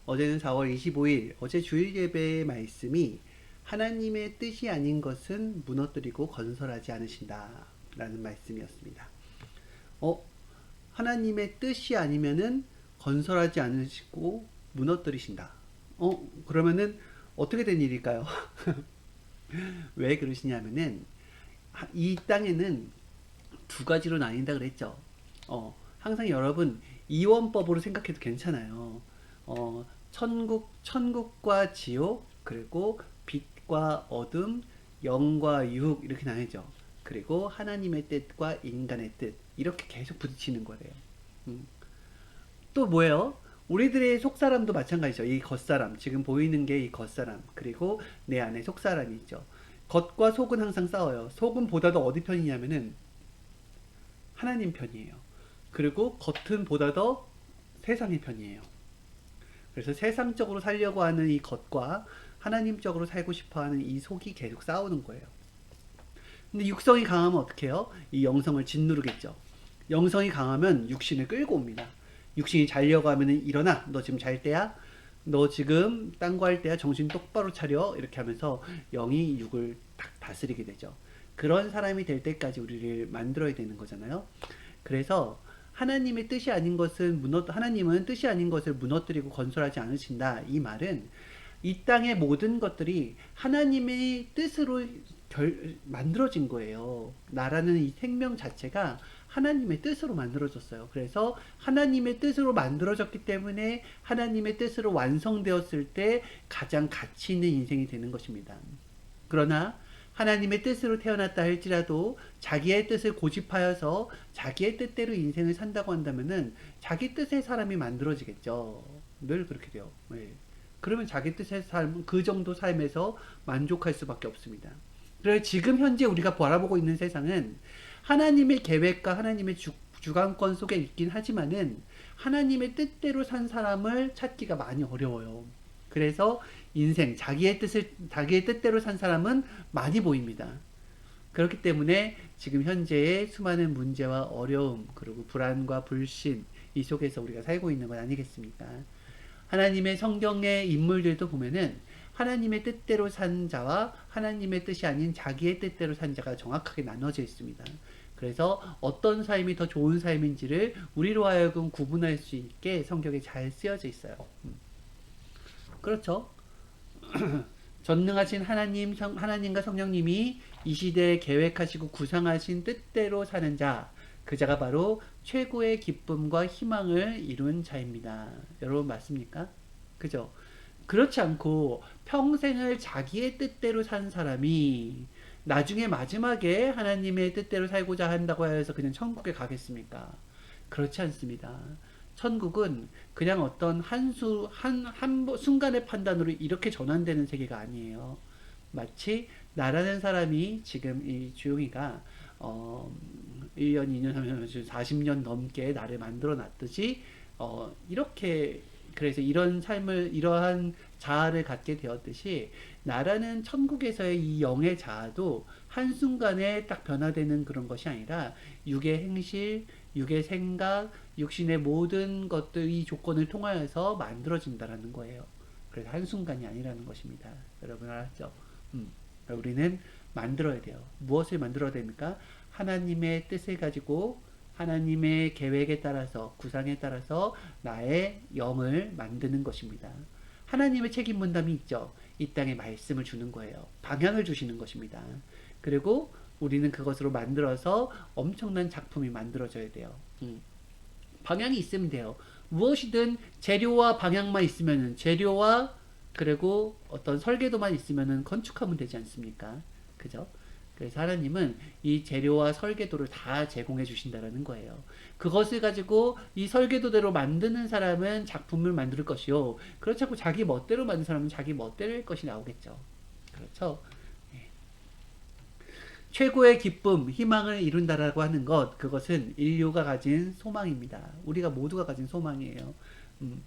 어제는 4월 25일, 어제 주일 예배의 말씀이 하나님의 뜻이 아닌 것은 무너뜨리고 건설하지 않으신다. 라는 말씀이었습니다. 어, 하나님의 뜻이 아니면은 건설하지 않으시고 무너뜨리신다. 그러면은 어떻게 된 일일까요? 왜 그러시냐면은 이 땅에는 두 가지로 나뉜다 그랬죠. 항상 여러분 이원법으로 생각해도 괜찮아요. 천국과 지옥, 그리고 빛과 어둠, 영과 육 이렇게 나뉘죠. 그리고 하나님의 뜻과 인간의 뜻 이렇게 계속 부딪히는 거래요. 음. 또 뭐예요? 우리들의 속사람도 마찬가지죠. 이 겉사람, 지금 보이는 게 이 겉사람, 그리고 내 안에 속사람이 있죠. 겉과 속은 항상 싸워요. 속은 보다도 어디 편이냐면은 하나님 편이에요. 그리고 겉은 보다 더 세상의 편이에요. 그래서 세상적으로 살려고 하는 이 겉과 하나님적으로 살고 싶어 하는 이 속이 계속 싸우는 거예요. 근데 육성이 강하면 어떻게 해요? 이 영성을 짓누르겠죠. 영성이 강하면 육신을 끌고 옵니다. 육신이 자려고 하면은 일어나. 너 지금 잘 때야? 너 지금 딴 거 할 때야? 정신 똑바로 차려. 이렇게 하면서 영이 육을 딱 다스리게 되죠. 그런 사람이 될 때까지 우리를 만들어야 되는 거잖아요. 그래서 하나님의 뜻이 아닌 것은 하나님은 뜻이 아닌 것을 무너뜨리고 건설하지 않으신다. 이 말은 이 땅의 모든 것들이 하나님의 뜻으로 만들어진 거예요. 나라는 이 생명 자체가 하나님의 뜻으로 만들어졌어요. 그래서 하나님의 뜻으로 만들어졌기 때문에 하나님의 뜻으로 완성되었을 때 가장 가치 있는 인생이 되는 것입니다. 그러나 하나님의 뜻으로 태어났다 할지라도 자기의 뜻을 고집하여서 자기의 뜻대로 인생을 산다고 한다면은 자기 뜻의 사람이 만들어지겠죠. 늘 그렇게 돼요. 네. 그러면 자기 뜻의 삶, 그 정도 삶에서 만족할 수밖에 없습니다. 그래서 지금 현재 우리가 바라보고 있는 세상은 하나님의 계획과 하나님의 주관권 속에 있긴 하지만은 하나님의 뜻대로 산 사람을 찾기가 많이 어려워요. 그래서 인생, 자기의 뜻대로 산 사람은 많이 보입니다. 그렇기 때문에 지금 현재의 수많은 문제와 어려움, 그리고 불안과 불신, 이 속에서 우리가 살고 있는 건 아니겠습니까? 하나님의 성경의 인물들도 보면은 하나님의 뜻대로 산 자와 하나님의 뜻이 아닌 자기의 뜻대로 산 자가 정확하게 나눠져 있습니다. 그래서 어떤 삶이 더 좋은 삶인지를 우리로 하여금 구분할 수 있게 성경에 잘 쓰여져 있어요. 그렇죠? 전능하신 하나님과 성령님이 이 시대에 계획하시고 구상하신 뜻대로 사는 자, 그 자가 바로 최고의 기쁨과 희망을 이룬 자입니다. 여러분 맞습니까? 그죠? 그렇지 않고 평생을 자기의 뜻대로 산 사람이 나중에 마지막에 하나님의 뜻대로 살고자 한다고 해서 그냥 천국에 가겠습니까? 그렇지 않습니다. 천국은 그냥 어떤 한 순간의 판단으로 이렇게 전환되는 세계가 아니에요. 마치 나라는 사람이 지금 이 주용이가 1년, 2년, 3년, 40년 넘게 나를 만들어 놨듯이 이렇게 그래서 이런 삶을 이러한 자아를 갖게 되었듯이 나라는 천국에서의 이 영의 자아도 한순간에 딱 변화되는 그런 것이 아니라 육의 행실, 육의 생각, 육신의 모든 것들이 조건을 통하여서 만들어진다라는 거예요. 그래서 한순간이 아니라는 것입니다. 여러분 알았죠? 우리는 만들어야 돼요. 무엇을 만들어야 됩니까? 하나님의 뜻을 가지고 하나님의 계획에 따라서 구상에 따라서 나의 영을 만드는 것입니다. 하나님의 책임 분담이 있죠. 이 땅에 말씀을 주는 거예요. 방향을 주시는 것입니다. 그리고 우리는 그것으로 만들어서 엄청난 작품이 만들어져야 돼요. 방향이 있으면 돼요. 무엇이든 재료와 방향만 있으면은 재료와 그리고 어떤 설계도만 있으면은 건축하면 되지 않습니까? 그죠? 그래서 하나님은 이 재료와 설계도를 다 제공해 주신다라는 거예요. 그것을 가지고 이 설계도대로 만드는 사람은 작품을 만들 것이요. 그렇지 않고 자기 멋대로 만든 사람은 자기 멋대로의 것이 나오겠죠. 그렇죠? 예. 최고의 기쁨, 희망을 이룬다라고 하는 것, 그것은 인류가 가진 소망입니다. 우리가 모두가 가진 소망이에요. 음.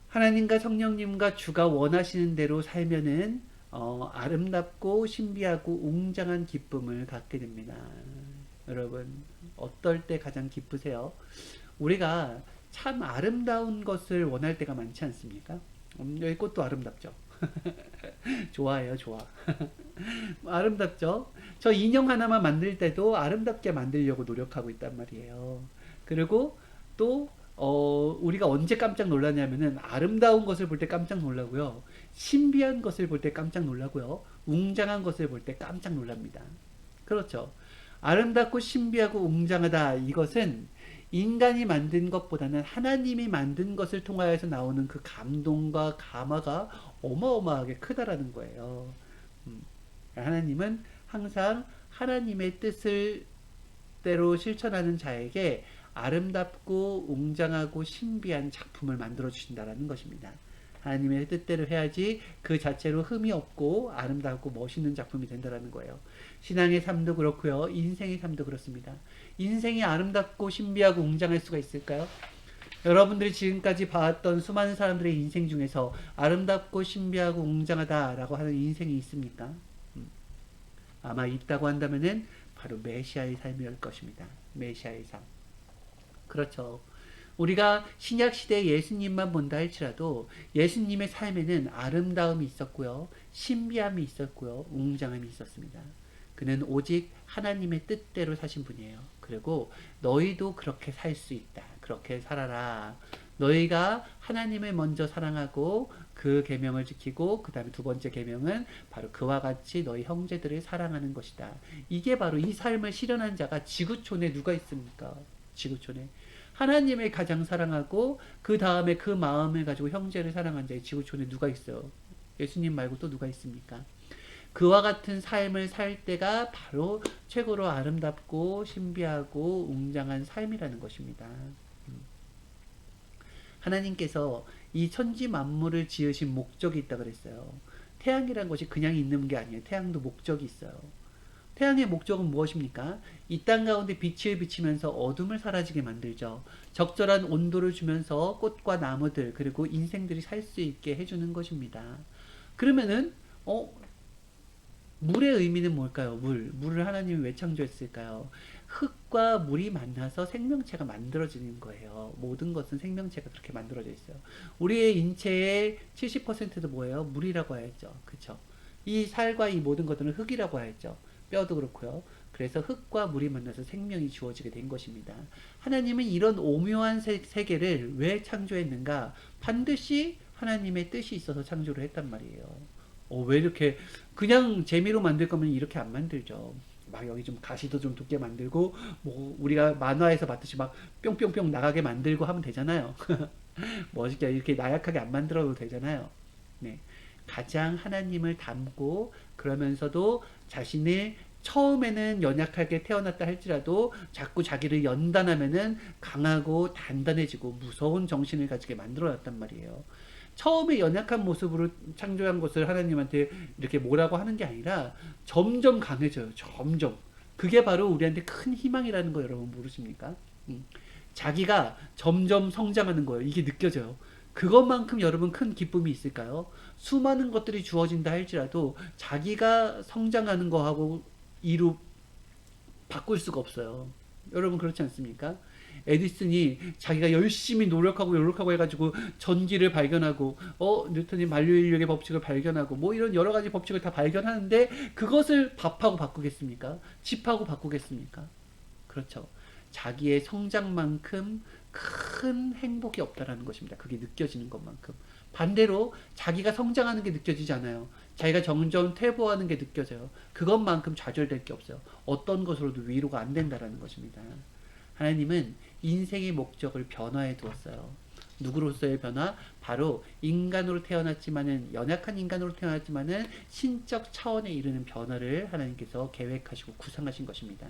하나님과 성령님과 주가 원하시는 대로 살면은 아름답고 신비하고 웅장한 기쁨을 갖게 됩니다. 여러분 어떨 때 가장 기쁘세요? 우리가 참 아름다운 것을 원할 때가 많지 않습니까? 여기 꽃도 아름답죠. 좋아해요, 좋아. 아름답죠? 저 인형 하나만 만들 때도 아름답게 만들려고 노력하고 있단 말이에요. 그리고 또, 우리가 언제 깜짝 놀라냐면은 아름다운 것을 볼 때 깜짝 놀라고요. 신비한 것을 볼 때 깜짝 놀라고요. 웅장한 것을 볼 때 깜짝 놀랍니다. 그렇죠. 아름답고 신비하고 웅장하다. 이것은 인간이 만든 것보다는 하나님이 만든 것을 통하여서 나오는 그 감동과 감화가 어마어마하게 크다라는 거예요. 음. 하나님은 항상 하나님의 뜻을 대로 실천하는 자에게 아름답고 웅장하고 신비한 작품을 만들어 주신다라는 것입니다. 하나님의 뜻대로 해야지 그 자체로 흠이 없고 아름답고 멋있는 작품이 된다라는 거예요. 신앙의 삶도 그렇고요. 인생의 삶도 그렇습니다. 인생이 아름답고 신비하고 웅장할 수가 있을까요? 여러분들이 지금까지 봤던 수많은 사람들의 인생 중에서 아름답고 신비하고 웅장하다라고 하는 인생이 있습니까? 아마 있다고 한다면은 바로 메시아의 삶일 것입니다. 메시아의 삶. 그렇죠. 우리가 신약 시대 예수님만 본다 할지라도 예수님의 삶에는 아름다움이 있었고요. 신비함이 있었고요. 웅장함이 있었습니다. 그는 오직 하나님의 뜻대로 사신 분이에요. 그리고 너희도 그렇게 살 수 있다. 그렇게 살아라. 너희가 하나님을 먼저 사랑하고 그 계명을 지키고 그 다음에 두 번째 계명은 바로 그와 같이 너희 형제들을 사랑하는 것이다. 이게 바로 이 삶을 실현한 자가 지구촌에 누가 있습니까? 지구촌에 하나님을 가장 사랑하고 그 다음에 그 마음을 가지고 형제를 사랑한 자의 지구촌에 누가 있어요? 예수님 말고 또 누가 있습니까? 그와 같은 삶을 살 때가 바로 최고로 아름답고 신비하고 웅장한 삶이라는 것입니다. 하나님께서 이 천지 만물을 지으신 목적이 있다 그랬어요. 태양이란 것이 그냥 있는 게 아니에요. 태양도 목적이 있어요. 태양의 목적은 무엇입니까? 이 땅 가운데 빛을 비치면서 어둠을 사라지게 만들죠. 적절한 온도를 주면서 꽃과 나무들 그리고 인생들이 살 수 있게 해주는 것입니다. 그러면은 물의 의미는 뭘까요? 물을 하나님이 왜 창조했을까요? 흙과 물이 만나서 생명체가 만들어지는 거예요. 모든 것은 생명체가 그렇게 만들어져 있어요. 우리의 인체의 70%도 뭐예요? 물이라고 하였죠. 그쵸? 이 살과 이 모든 것들은 흙이라고 하였죠. 뼈도 그렇고요. 그래서 흙과 물이 만나서 생명이 주어지게 된 것입니다. 하나님은 이런 오묘한 세계를 왜 창조했는가? 반드시 하나님의 뜻이 있어서 창조를 했단 말이에요. 왜 이렇게 그냥 재미로 만들 거면 이렇게 안 만들죠. 막 여기 좀 가시도 좀 두께 만들고 뭐 우리가 만화에서 봤듯이 막 뿅뿅뿅 나가게 만들고 하면 되잖아요. 멋있게 이렇게 나약하게 안 만들어도 되잖아요. 네. 가장 하나님을 닮고 그러면서도 자신을 처음에는 연약하게 태어났다 할지라도 자꾸 자기를 연단하면은 강하고 단단해지고 무서운 정신을 가지게 만들어놨단 말이에요. 처음에 연약한 모습으로 창조한 것을 하나님한테 이렇게 뭐라고 하는 게 아니라 점점 강해져요. 점점. 그게 바로 우리한테 큰 희망이라는 거 여러분 모르십니까? 자기가 점점 성장하는 거예요. 이게 느껴져요. 그것만큼 여러분 큰 기쁨이 있을까요? 수많은 것들이 주어진다 할지라도 자기가 성장하는 거하고 이루 바꿀 수가 없어요. 여러분 그렇지 않습니까? 에디슨이 자기가 열심히 노력하고 해가지고 전기를 발견하고 뉴턴이 만류인력의 법칙을 발견하고 뭐 이런 여러 가지 법칙을 다 발견하는데 그것을 밥하고 바꾸겠습니까? 집하고 바꾸겠습니까? 그렇죠. 자기의 성장만큼 큰 행복이 없다라는 것입니다. 그게 느껴지는 것만큼. 반대로 자기가 성장하는 게 느껴지지 않아요. 자기가 점점 퇴보하는 게 느껴져요. 그것만큼 좌절될 게 없어요. 어떤 것으로도 위로가 안 된다라는 것입니다. 하나님은 인생의 목적을 변화해 두었어요. 누구로서의 변화? 바로 인간으로 태어났지만은 연약한 인간으로 태어났지만은 신적 차원에 이르는 변화를 하나님께서 계획하시고 구상하신 것입니다.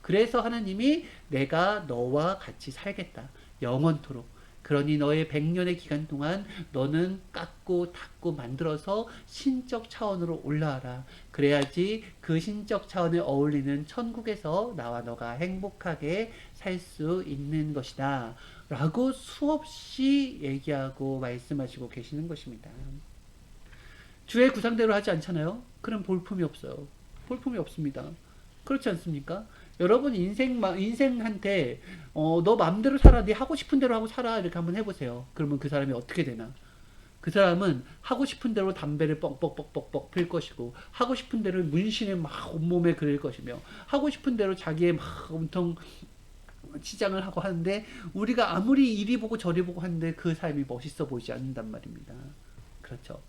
그래서 하나님이 내가 너와 같이 살겠다. 영원토록. 그러니 너의 100년의 기간 동안 너는 깎고 닦고 만들어서 신적 차원으로 올라와라. 그래야지 그 신적 차원에 어울리는 천국에서 나와 너가 행복하게 살 수 있는 것이다. 라고 수없이 얘기하고 말씀하시고 계시는 것입니다. 주의 구상대로 하지 않잖아요? 그럼 볼품이 없어요. 볼품이 없습니다. 그렇지 않습니까? 여러분 인생한테 너 맘대로 살아, 네 하고 싶은 대로 하고 살아 이렇게 한번 해보세요. 그러면 그 사람이 어떻게 되나? 그 사람은 하고 싶은 대로 담배를 뻑뻑뻑뻑뻑 필 것이고, 하고 싶은 대로 문신을 막 온몸에 그릴 것이며, 하고 싶은 대로 자기의 막 엄청 치장을 하고 하는데, 우리가 아무리 이리 보고 저리 보고 하는데 그 삶이 멋있어 보이지 않는단 말입니다. 그렇죠.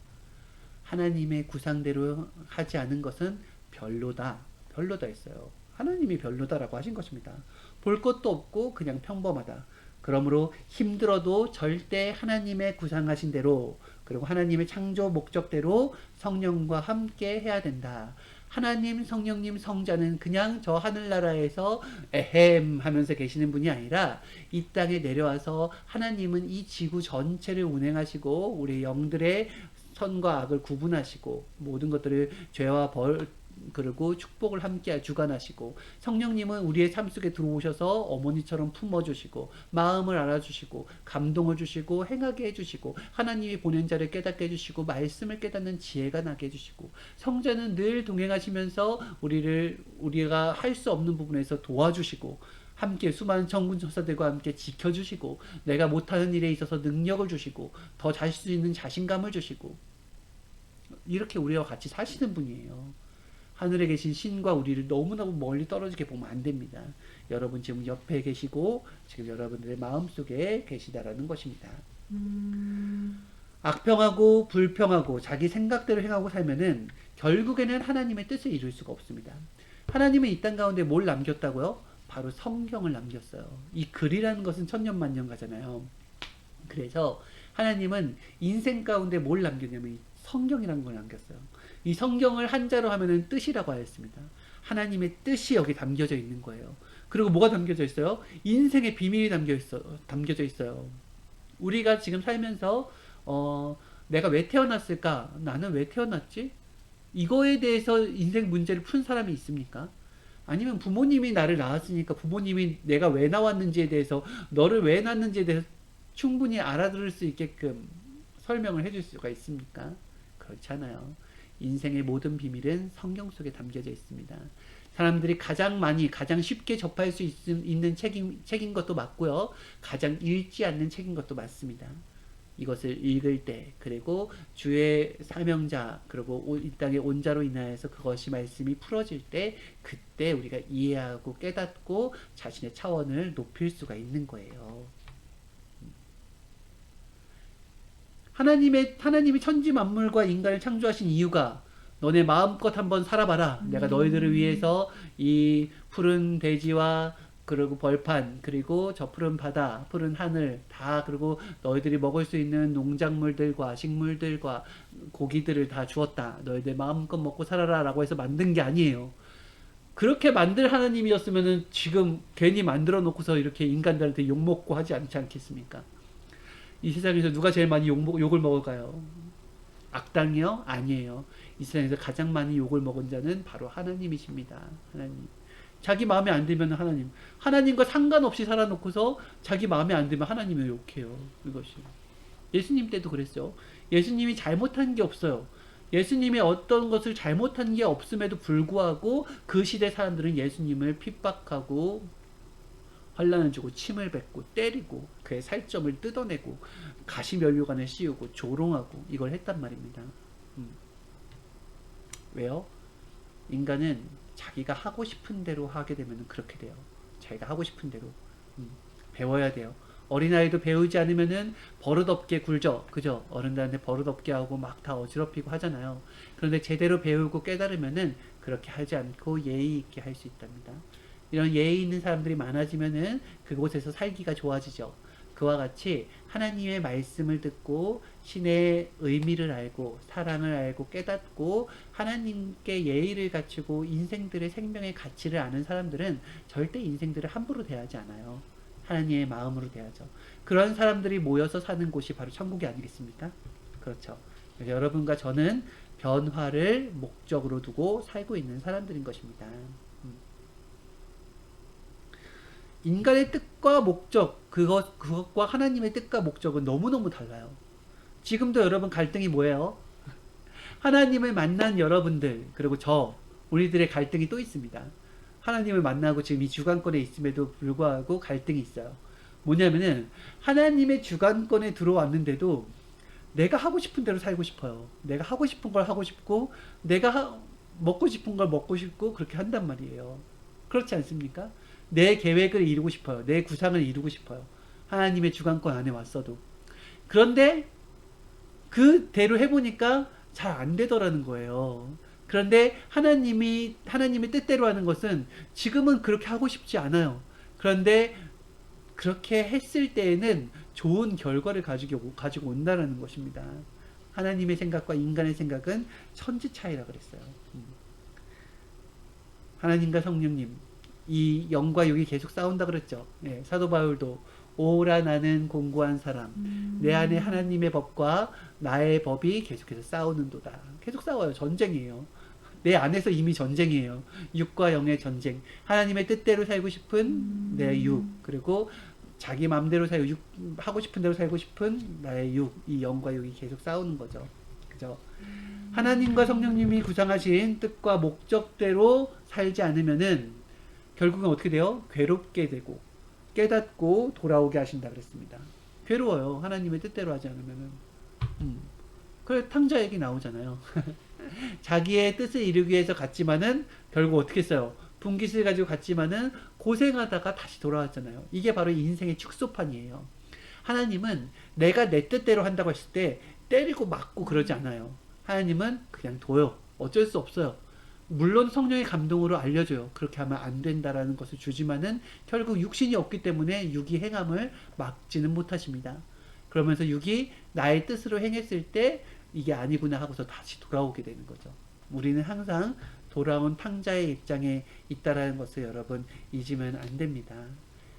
하나님의 구상대로 하지 않은 것은 별로다. 별로다 했어요. 하나님이 별로다라고 하신 것입니다. 볼 것도 없고 그냥 평범하다. 그러므로 힘들어도 절대 하나님의 구상하신 대로, 그리고 하나님의 창조 목적대로 성령과 함께 해야 된다. 하나님, 성령님, 성자는 그냥 저 하늘나라에서 에헴 하면서 계시는 분이 아니라 이 땅에 내려와서 하나님은 이 지구 전체를 운행하시고 우리 영들의 선과 악을 구분하시고 모든 것들을 죄와 벌 그리고 축복을 함께 주관하시고, 성령님은 우리의 삶 속에 들어오셔서 어머니처럼 품어주시고 마음을 알아주시고 감동을 주시고 행하게 해주시고, 하나님이 보낸 자를 깨닫게 해주시고 말씀을 깨닫는 지혜가 나게 해주시고, 성자는 늘 동행하시면서 우리가 할 수 없는 부분에서 도와주시고, 함께 수많은 천군 천사들과 함께 지켜주시고, 내가 못하는 일에 있어서 능력을 주시고 더 잘 수 있는 자신감을 주시고, 이렇게 우리와 같이 사시는 분이에요. 하늘에 계신 신과 우리를 너무너무 멀리 떨어지게 보면 안 됩니다. 여러분 지금 옆에 계시고 지금 여러분들의 마음속에 계시다라는 것입니다. 악평하고 불평하고 자기 생각대로 행하고 살면은 결국에는 하나님의 뜻을 이룰 수가 없습니다. 하나님은 이 땅 가운데 뭘 남겼다고요? 바로 성경을 남겼어요. 이 글이라는 것은 천년만년가잖아요. 그래서 하나님은 인생 가운데 뭘 남겼냐면 이 성경이라는 걸 남겼어요. 이 성경을 한자로 하면은 뜻이라고 하였습니다. 하나님의 뜻이 여기 담겨져 있는 거예요. 그리고 뭐가 담겨져 있어요? 인생의 비밀이 담겨져 있어요. 우리가 지금 살면서 내가 왜 태어났을까? 나는 왜 태어났지? 이거에 대해서 인생 문제를 푼 사람이 있습니까? 아니면 부모님이 나를 낳았으니까 부모님이 내가 왜 나왔는지에 대해서, 너를 왜 낳았는지에 대해서 충분히 알아들을 수 있게끔 설명을 해줄 수가 있습니까? 그렇잖아요. 인생의 모든 비밀은 성경 속에 담겨져 있습니다. 사람들이 가장 쉽게 접할 수 있는 책인 것도 맞고요. 가장 읽지 않는 책인 것도 맞습니다. 이것을 읽을 때, 그리고 주의 사명자, 그리고 이 땅의 온자로 인하여서 그것이 말씀이 풀어질 때, 그때 우리가 이해하고 깨닫고 자신의 차원을 높일 수가 있는 거예요. 하나님이 천지 만물과 인간을 창조하신 이유가, 너네 마음껏 한번 살아봐라. 내가 너희들을 위해서 이 푸른 대지와 그리고 벌판, 그리고 저 푸른 바다, 푸른 하늘 다, 그리고 너희들이 먹을 수 있는 농작물들과 식물들과 고기들을 다 주었다. 너희들 마음껏 먹고 살아라 라고 해서 만든 게 아니에요. 그렇게 만들 하나님이었으면은 지금 괜히 만들어 놓고서 이렇게 인간들한테 욕먹고 하지 않지 않겠습니까? 이 세상에서 누가 제일 많이 욕을 먹을까요? 악당이요? 아니에요. 이 세상에서 가장 많이 욕을 먹은 자는 바로 하나님이십니다. 하나님. 자기 마음에 안 들면 하나님과 상관없이 살아놓고서 자기 마음에 안 들면 하나님을 욕해요. 이것이. 예수님 때도 그랬죠. 예수님이 잘못한 게 없어요. 예수님이 어떤 것을 잘못한 게 없음에도 불구하고 그 시대 사람들은 예수님을 핍박하고 환난을 주고 침을 뱉고 때리고 그의 살점을 뜯어내고 가시면류관을 씌우고 조롱하고 이걸 했단 말입니다. 왜요? 인간은 자기가 하고 싶은 대로 하게 되면 그렇게 돼요. 자기가 하고 싶은 대로 배워야 돼요. 어린아이도 배우지 않으면은 버릇없게 굴죠. 그죠? 어른들한테 버릇없게 하고 막 다 어지럽히고 하잖아요. 그런데 제대로 배우고 깨달으면은 그렇게 하지 않고 예의 있게 할 수 있답니다. 이런 예의 있는 사람들이 많아지면은 그곳에서 살기가 좋아지죠. 그와 같이 하나님의 말씀을 듣고 신의 의미를 알고 사랑을 알고 깨닫고 하나님께 예의를 갖추고 인생들의 생명의 가치를 아는 사람들은 절대 인생들을 함부로 대하지 않아요. 하나님의 마음으로 대하죠. 그런 사람들이 모여서 사는 곳이 바로 천국이 아니겠습니까? 그렇죠. 그래서 여러분과 저는 변화를 목적으로 두고 살고 있는 사람들인 것입니다. 인간의 뜻과 목적, 그것과 하나님의 뜻과 목적은 너무너무 달라요. 지금도 여러분 갈등이 뭐예요? 하나님을 만난 여러분들, 그리고 우리들의 갈등이 또 있습니다. 하나님을 만나고 지금 이 주관권에 있음에도 불구하고 갈등이 있어요. 뭐냐면은 하나님의 주관권에 들어왔는데도 내가 하고 싶은 대로 살고 싶어요. 내가 하고 싶은 걸 하고 싶고 내가 먹고 싶은 걸 먹고 싶고 그렇게 한단 말이에요. 그렇지 않습니까? 내 계획을 이루고 싶어요. 내 구상을 이루고 싶어요. 하나님의 주관권 안에 왔어도. 그런데 그대로 해보니까 잘 안 되더라는 거예요. 그런데 하나님의 뜻대로 하는 것은 지금은 그렇게 하고 싶지 않아요. 그런데 그렇게 했을 때에는 좋은 결과를 가지고 온다는 것입니다. 하나님의 생각과 인간의 생각은 천지 차이라 그랬어요. 하나님과 성령님, 이 영과 육이 계속 싸운다 그랬죠. 예, 사도 바울도 오라 나는 공고한 사람, 내 안에 하나님의 법과 나의 법이 계속해서 싸우는도다. 계속 싸워요. 전쟁이에요. 내 안에서 이미 전쟁이에요. 육과 영의 전쟁. 하나님의 뜻대로 살고 싶은 내 육, 그리고 자기 마음대로 하고 싶은 대로 살고 싶은 나의 육, 이 영과 육이 계속 싸우는 거죠. 그죠? 하나님과 성령님이 구상하신 뜻과 목적대로 살지 않으면은 결국은 어떻게 돼요? 괴롭게 되고 깨닫고 돌아오게 하신다 그랬습니다. 괴로워요. 하나님의 뜻대로 하지 않으면은. 그래 탕자 얘기 나오잖아요. 자기의 뜻을 이루기 위해서 갔지만은 결국 어떻게 했어요? 분깃을 가지고 갔지만은 고생하다가 다시 돌아왔잖아요. 이게 바로 인생의 축소판이에요. 하나님은 내가 내 뜻대로 한다고 했을 때 때리고 맞고 그러지 않아요. 하나님은 그냥 둬요. 어쩔 수 없어요. 물론 성령의 감동으로 알려줘요. 그렇게 하면 안 된다라는 것을 주지만은 결국 육신이 없기 때문에 육이 행함을 막지는 못하십니다. 그러면서 육이 나의 뜻으로 행했을 때 이게 아니구나 하고서 다시 돌아오게 되는 거죠. 우리는 항상 돌아온 탕자의 입장에 있다라는 것을 여러분 잊으면 안 됩니다.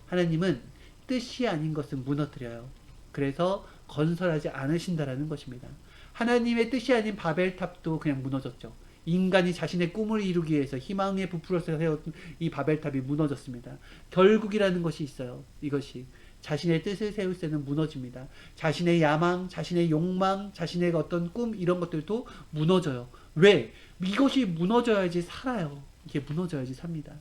하나님은 뜻이 아닌 것을 무너뜨려요. 그래서 건설하지 않으신다라는 것입니다. 하나님의 뜻이 아닌 바벨탑도 그냥 무너졌죠. 인간이 자신의 꿈을 이루기 위해서 희망에 부풀어서 세웠던 이 바벨탑이 무너졌습니다. 결국이라는 것이 있어요. 이것이 자신의 뜻을 세울 때는 무너집니다. 자신의 야망, 자신의 욕망, 자신의 어떤 꿈 이런 것들도 무너져요. 왜? 이것이 무너져야지 살아요. 이게 무너져야지 삽니다.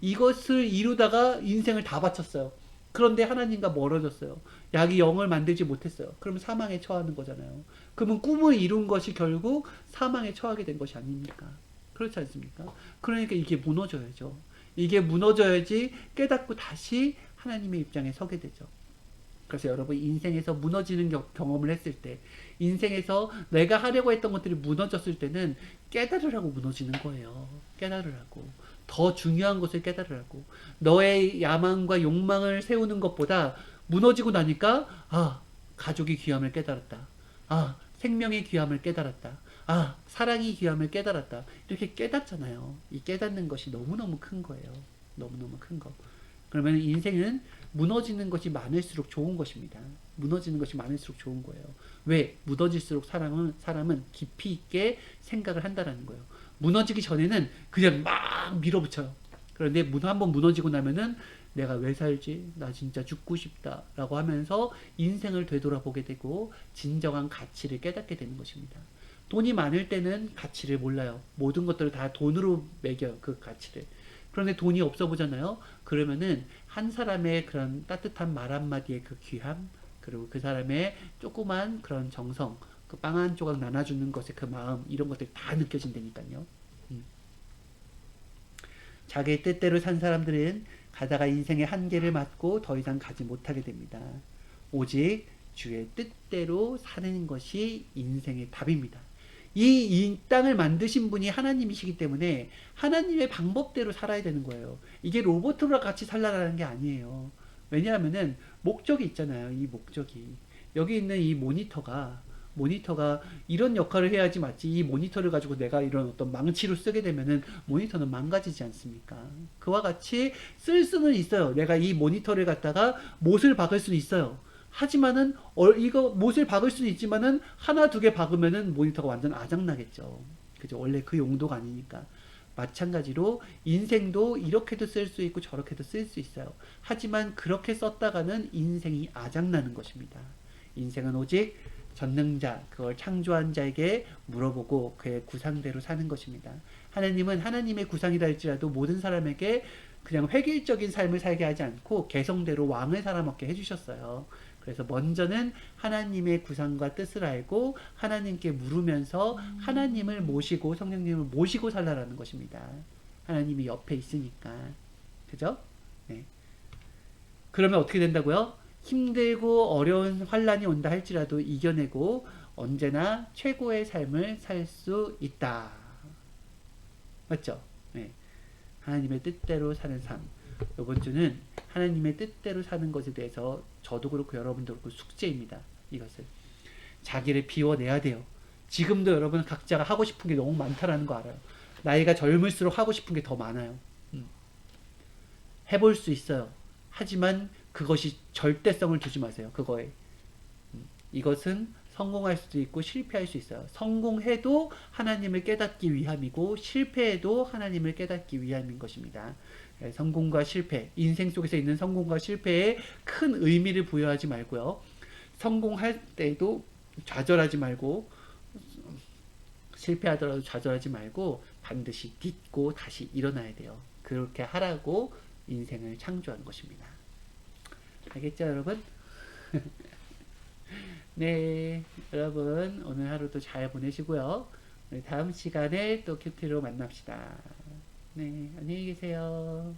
이것을 이루다가 인생을 다 바쳤어요. 그런데 하나님과 멀어졌어요. 자기 영을 만들지 못했어요. 그러면 사망에 처하는 거잖아요. 그러면 꿈을 이룬 것이 결국 사망에 처하게 된 것이 아닙니까? 그렇지 않습니까? 그러니까 이게 무너져야죠. 이게 무너져야지 깨닫고 다시 하나님의 입장에 서게 되죠. 그래서 여러분 인생에서 무너지는 경험을 했을 때, 인생에서 내가 하려고 했던 것들이 무너졌을 때는 깨달으라고 무너지는 거예요. 깨달으라고. 더 중요한 것을 깨달으라고. 너의 야망과 욕망을 세우는 것보다 무너지고 나니까 가족의 귀함을 깨달았다. 생명의 귀함을 깨달았다. 사랑의 귀함을 깨달았다. 이렇게 깨닫잖아요. 이 깨닫는 것이 너무너무 큰 거예요. 너무너무 큰 거. 그러면 인생은 무너지는 것이 많을수록 좋은 것입니다. 무너지는 것이 많을수록 좋은 거예요. 왜? 무너질수록 사람은 깊이 있게 생각을 한다라는 거예요. 무너지기 전에는 그냥 막 밀어붙여요. 그런데 한번 무너지고 나면은 내가 왜 살지? 나 진짜 죽고 싶다. 라고 하면서 인생을 되돌아보게 되고 진정한 가치를 깨닫게 되는 것입니다. 돈이 많을 때는 가치를 몰라요. 모든 것들을 다 돈으로 매겨요. 그 가치를. 그런데 돈이 없어 보잖아요. 그러면은 한 사람의 그런 따뜻한 말 한마디의 그 귀함, 그리고 그 사람의 조그만 그런 정성, 그 빵 한 조각 나눠주는 것의 그 마음, 이런 것들이 다 느껴진다니까요. 자기의 뜻대로 산 사람들은 가다가 인생의 한계를 맞고 더 이상 가지 못하게 됩니다. 오직 주의 뜻대로 사는 것이 인생의 답입니다. 이 땅을 만드신 분이 하나님이시기 때문에 하나님의 방법대로 살아야 되는 거예요. 이게 로봇과 같이 살라는 게 아니에요. 왜냐하면은 목적이 있잖아요. 이 목적이. 여기 있는 이 모니터가 이런 역할을 해야지 맞지. 이 모니터를 가지고 내가 이런 어떤 망치로 쓰게 되면은 모니터는 망가지지 않습니까? 그와 같이 쓸 수는 있어요. 내가 이 모니터를 갖다가 못을 박을 수는 있어요. 하지만은 이거 못을 박을 수는 있지만은 하나 두 개 박으면은 모니터가 완전 아작나겠죠. 그죠? 원래 그 용도가 아니니까. 마찬가지로 인생도 이렇게도 쓸 수 있고 저렇게도 쓸 수 있어요. 하지만 그렇게 썼다가는 인생이 아작나는 것입니다. 인생은 오직 전능자, 그걸 창조한 자에게 물어보고 그의 구상대로 사는 것입니다. 하나님은 하나님의 구상이라 할지라도 모든 사람에게 그냥 획일적인 삶을 살게 하지 않고 개성대로 왕을 살아먹게 해주셨어요. 그래서 먼저는 하나님의 구상과 뜻을 알고 하나님께 물으면서 하나님을 모시고 성령님을 모시고 살라라는 것입니다. 하나님이 옆에 있으니까. 그죠? 네. 그러면 어떻게 된다고요? 힘들고 어려운 환란이 온다 할지라도 이겨내고 언제나 최고의 삶을 살 수 있다. 맞죠? 네. 하나님의 뜻대로 사는 삶. 이번 주는 하나님의 뜻대로 사는 것에 대해서 저도 그렇고 여러분도 그렇고 숙제입니다. 이것을. 자기를 비워내야 돼요. 지금도 여러분 각자가 하고 싶은 게 너무 많다라는 거 알아요. 나이가 젊을수록 하고 싶은 게 더 많아요. 해볼 수 있어요. 하지만 그것이 절대성을 두지 마세요. 그거에. 이것은 성공할 수도 있고 실패할 수 있어요. 성공해도 하나님을 깨닫기 위함이고 실패해도 하나님을 깨닫기 위함인 것입니다. 성공과 실패, 인생 속에서 있는 성공과 실패에 큰 의미를 부여하지 말고요. 성공할 때도 좌절하지 말고 실패하더라도 좌절하지 말고 반드시 딛고 다시 일어나야 돼요. 그렇게 하라고 인생을 창조한 것입니다. 알겠죠, 여러분? 네, 여러분 오늘 하루도 잘 보내시고요. 다음 시간에 또 큐티로 만납시다. 네, 안녕히 계세요.